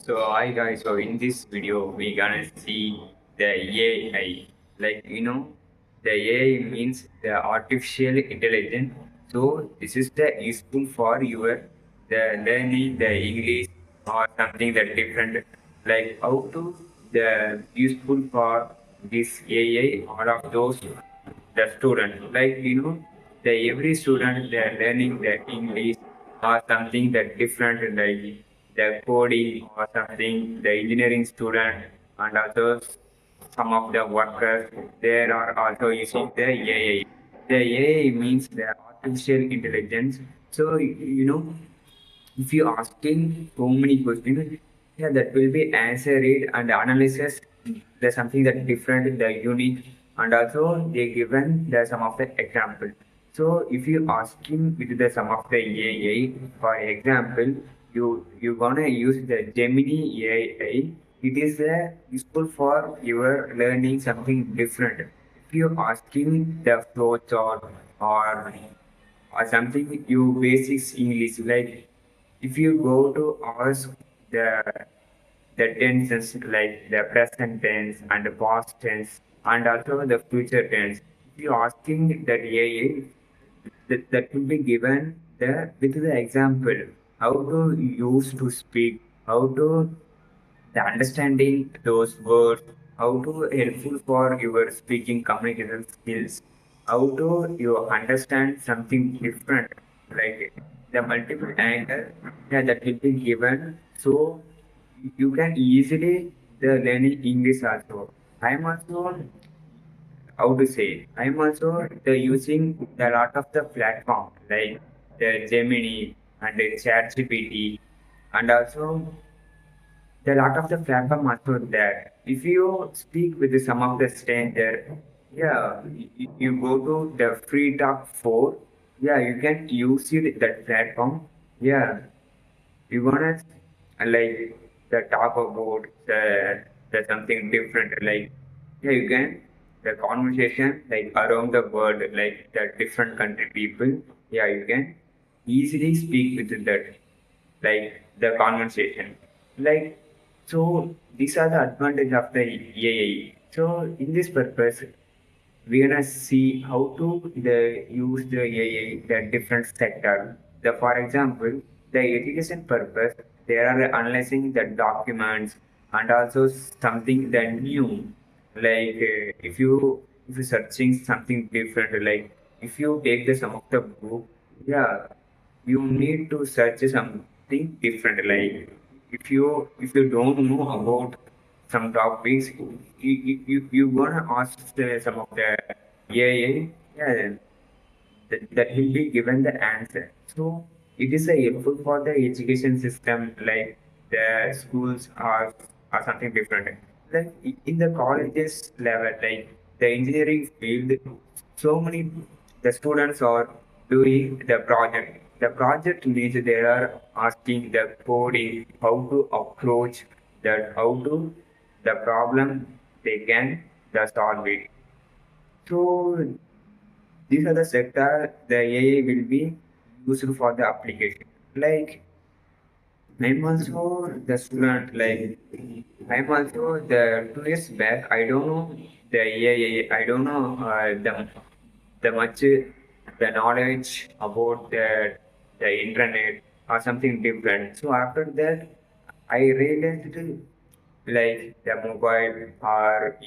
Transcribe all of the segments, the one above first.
So hi guys, so in this video we gonna see the AI. The AI means the artificial intelligence. So this is the useful for your the learning the English or something that different. Like how to the useful for this AI all of those the student. The every student they are learning the English or something that different like the coding or something, the engineering student and also some of the workers they are also using the AI. The AI means the artificial intelligence. So if you asking so many questions, yeah, that will be answered and analysis. There's something that different, the unique, and also they given the some of the example. So if you asking with the some of the AI, for example, you gonna use the Gemini AI. It is useful for your learning something different. If you asking the flow chart or something you basics English like if you go to ask the the tenses like the present tense and the past tense and also the future tense. If you asking that AI that will be given the with the example how to use to speak, how to the understanding those words, how to helpful for your speaking communication skills, how to you understand something different, like the multiple angle yeah, that will be given. So you can easily the learning English also. I'm also how to say I'm also the using a lot of the platform like the Gemini and the ChatGPT and also the lot of the platform also there. If you speak with some of the stranger, yeah, you go to the free talk for, yeah, you can use it that platform. Yeah, you wanna like the talk about the something different like yeah you can the conversation like around the world like the different country people yeah you can easily speak with that like the conversation like so these are the advantage of the AI. So in this purpose we're gonna see how to use the AI the different sector. The for example, the education purpose, they are analyzing the documents and also something that new. Like if you searching something different, like if you take the some of the book, yeah, you need to search something different. Like if you don't know about some topics, you gonna ask some of the AI, yeah, that will be given the answer. So it is a helpful for the education system, like the schools are something different. Like in the colleges level, like the engineering field, so many the students are doing the project. The project needs they are asking the coding, how to approach that, how to the problem they can the solve it. So these are the sector the AI will be used for the application. Like I'm also the student. Like I'm also the 2 years back. I don't know the AI. I don't know the much the knowledge about the internet or something different. So after that, I realized like the mobile or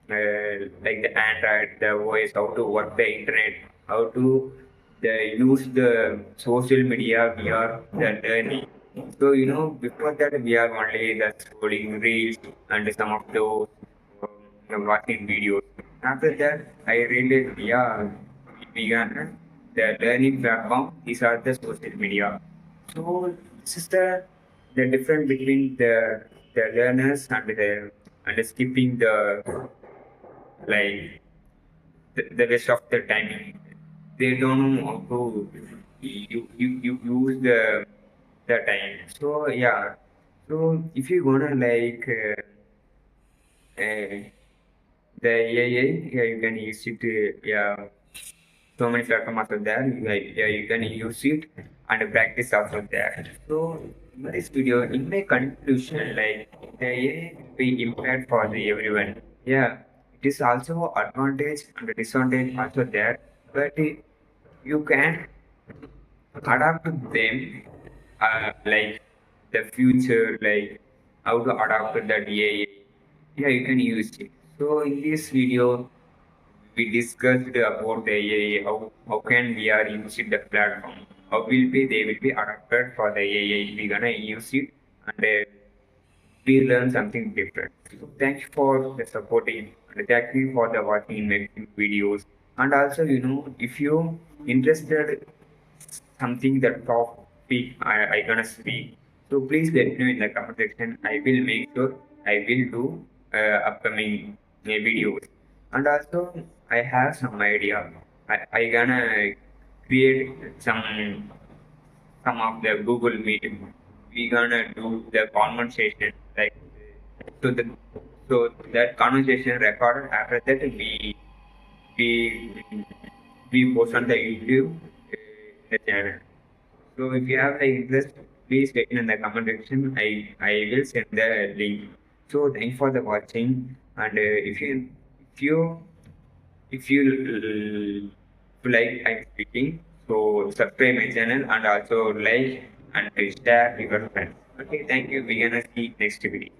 like the Android, the OS, how to work the internet, how to use the social media. We are the learning. So before that we are only the scrolling reels and some of those watching videos. After that, I realized, yeah, we began the learning platform. These are the social media. So this is the difference between the learners and skipping the like the rest of the time. They don't know how to you use the time. So yeah. So if you wanna like uh, the AI, yeah, you can use it. Yeah, so many platforms are there. Yeah, you can use it and practice also there. So in this video, in my conclusion, like the AI will be impact for the everyone. Yeah, it is also advantage and disadvantage also there, but you can adapt to them, like the future, like how to adapt to that AI. Yeah, you can use it. So in this video, we discussed about the AI, how can we are using the platform, how will be they will be adapted for the AI. We're gonna use it and we learn something different. So thank you for the supporting and thank you for the watching making videos. And also, if you interested something that topic I gonna speak, so please let me know in the comment section. I will make sure I will do upcoming videos. And also, I have some idea. I gonna create some of the Google Meet. We gonna do the conversation like so the so that conversation recorded after that we we post on the YouTube the channel. So if you have the interest, please let me in the comment section. I will send the link. So thanks for the watching. And if you if you like I'm speaking, so subscribe my channel and also like and share with your friends. Okay, thank you. We're gonna see next video.